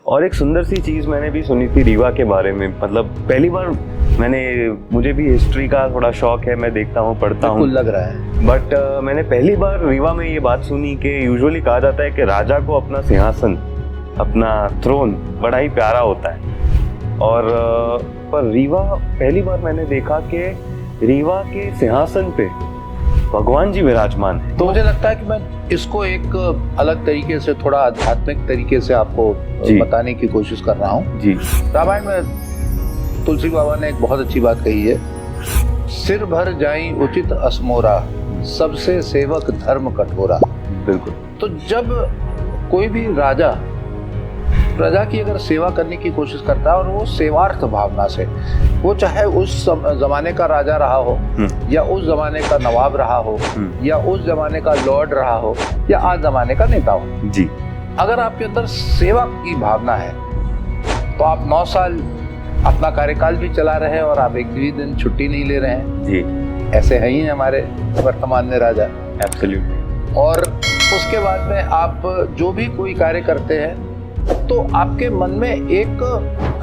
और एक सुंदर सी चीज़ मैंने भी सुनी थी रीवा के बारे में, मतलब पहली बार मुझे भी हिस्ट्री का थोड़ा शौक है, मैं देखता हूँ, पढ़ता हूँ, लग रहा है, बट मैंने पहली बार रीवा में ये बात सुनी कि यूजुअली कहा जाता है कि राजा को अपना सिंहासन, अपना थ्रोन बड़ा ही प्यारा होता है, और पर रीवा पहली बार मैंने देखा कि रीवा के सिंहासन पे भगवान जी विराजमान है। तो मुझे लगता है कि मैं इसको एक अलग तरीके से, थोड़ा आध्यात्मिक तरीके से आपको बताने की कोशिश कर रहा हूँ जी। रामायण में तुलसी बाबा ने एक बहुत अच्छी बात कही है, सिर भर जाई उचित असमोरा, सबसे सेवक धर्म कठोरा। बिल्कुल। तो जब कोई भी राजा प्रजा की अगर सेवा करने की कोशिश करता है, और वो सेवार्थ भावना से, वो चाहे उस जमाने का राजा रहा हो, या उस जमाने का नवाब रहा हो, या उस जमाने का लॉर्ड रहा हो, या आज जमाने का नेता हो जी, अगर आपके अंदर सेवा की भावना है तो आप 9 साल अपना कार्यकाल भी चला रहे हैं और आप एक भी दिन छुट्टी नहीं ले रहे हैं जी। ऐसे है ही हमारे वर्तमान में राजा। एब्सोल्युटली। और उसके बाद में आप जो भी कोई कार्य करते हैं तो आपके मन में एक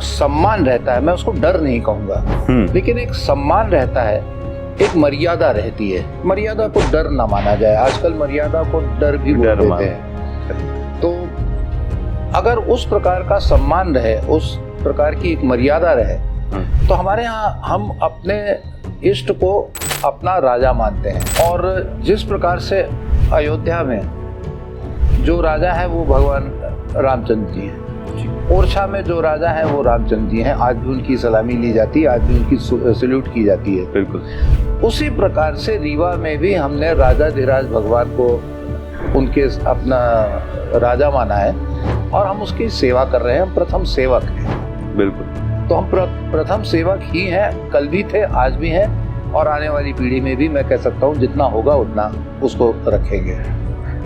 सम्मान रहता है, मैं उसको डर नहीं कहूँगा, लेकिन एक सम्मान रहता है, एक मर्यादा रहती है। मर्यादा को डर ना माना जाए, आजकल मर्यादा को डर भी बोल देते हैं। तो अगर उस प्रकार का सम्मान रहे, उस प्रकार की एक मर्यादा रहे, तो हमारे यहाँ हम अपने इष्ट को अपना राजा मानते हैं। और जिस प्रकार से अयोध्या में जो राजा है वो भगवान रामचंद्र जी हैं, ओरछा में जो राजा है वो रामचंद्र जी हैं, आज भी उनकी सलामी ली जाती है, आज भी उनकी सल्यूट की जाती है। बिल्कुल। उसी प्रकार से रीवा में भी हमने राजाधिराज भगवान को उनके अपना राजा माना है और हम उसकी सेवा कर रहे हैं, हम प्रथम सेवक हैं। बिल्कुल। तो हम प्रथम सेवक ही हैं, कल भी थे, आज भी हैं, और आने वाली पीढ़ी में भी मैं कह सकता हूँ जितना होगा उतना उसको रखेंगे।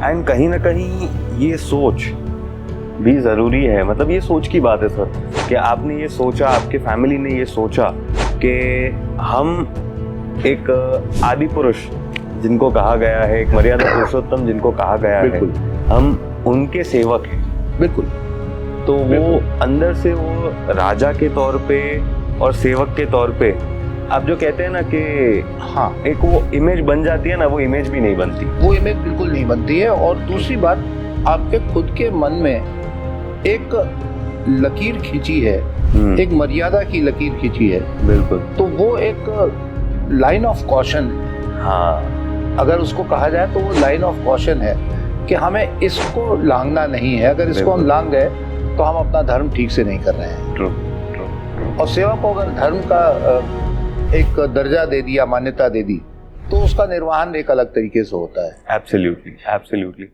एंड कहीं ना कहीं ये सोच भी ज़रूरी है, मतलब ये सोच की बात है सर, कि आपने ये सोचा, आपके फैमिली ने ये सोचा कि हम एक आदि पुरुष जिनको कहा गया है, एक मर्यादा पुरुषोत्तम जिनको कहा गया है, हम उनके सेवक हैं। बिल्कुल। तो वो अंदर से वो राजा के तौर पे और सेवक के तौर पे, आप जो कहते हैं ना कि हाँ, एक वो इमेज बन जाती है ना, वो इमेज भी नहीं बनती, वो इमेज बिल्कुल नहीं बनती है। और दूसरी बात, आपके खुद के मन में एक लकीर खींची है, एक मर्यादा की लकीर खींची है। बिल्कुल। तो वो एक लाइन ऑफ कॉशन, हाँ, अगर उसको कहा जाए तो वो लाइन ऑफ कॉशन है कि हमें इसको लांघना नहीं है। अगर इसको हम लांघ गए तो हम अपना धर्म ठीक से नहीं कर रहे हैं। ट्रू। और सेवा को अगर धर्म का एक दर्जा दे दिया, मान्यता दे दी, तो उसका निर्वहन एक अलग तरीके से होता है। Absolutely, absolutely.